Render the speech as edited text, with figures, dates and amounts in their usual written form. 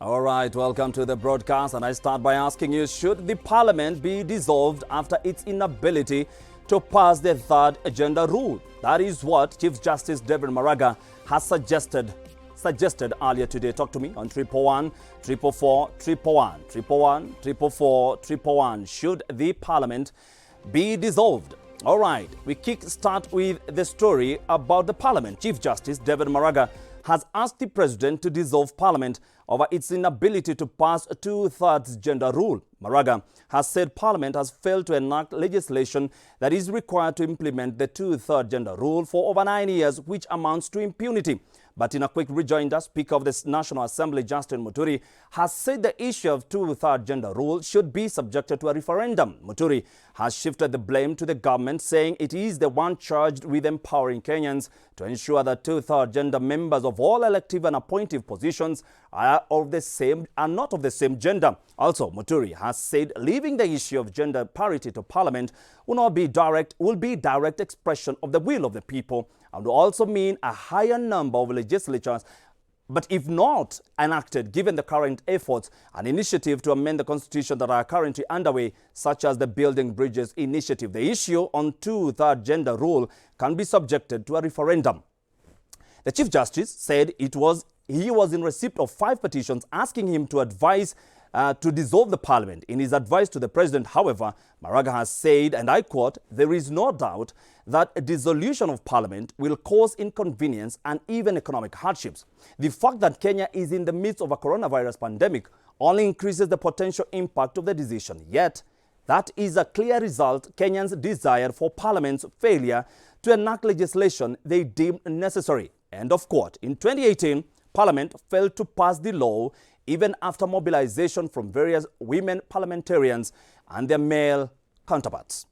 All right, welcome to the broadcast, and I start by asking you, should the parliament be dissolved after its inability to pass the third agenda rule? That is what Chief Justice CJ Maraga has suggested earlier today. Talk to me on 111 444 111 111 444 111. Should the parliament be dissolved? All right, we start with the story about the parliament. Chief Justice CJ Maraga has asked the president to dissolve parliament over its inability to pass a two-thirds gender rule. Maraga has said parliament has failed to enact legislation that is required to implement the two-thirds gender rule for over 9 years, which amounts to impunity. But in a quick rejoinder, Speaker of the National Assembly, Justin Muturi, has said the issue of two-thirds gender rule should be subjected to a referendum. Muturi has shifted the blame to the government, saying it is the one charged with empowering Kenyans to ensure that two-thirds gender members of all elective and appointive positions are not of the same gender. Also, Muturi has said leaving the issue of gender parity to Parliament will be direct expression of the will of the people, and will also mean a higher number of legislatures. But if not enacted, given the current efforts and initiative to amend the Constitution that are currently underway, such as the Building Bridges initiative, the issue on two-thirds gender rule can be subjected to a referendum. The Chief Justice said he was in receipt of 5 petitions asking him to advise to dissolve the parliament. In his advice to the president, however, Maraga has said, and I quote, "There is no doubt that a dissolution of parliament will cause inconvenience and even economic hardships. The fact that Kenya is in the midst of a coronavirus pandemic only increases the potential impact of the decision. Yet, that is a clear result Kenyans desire for parliament's failure to enact legislation they deem necessary." End of quote. In 2018, Parliament failed to pass the law even after mobilization from various women parliamentarians and their male counterparts.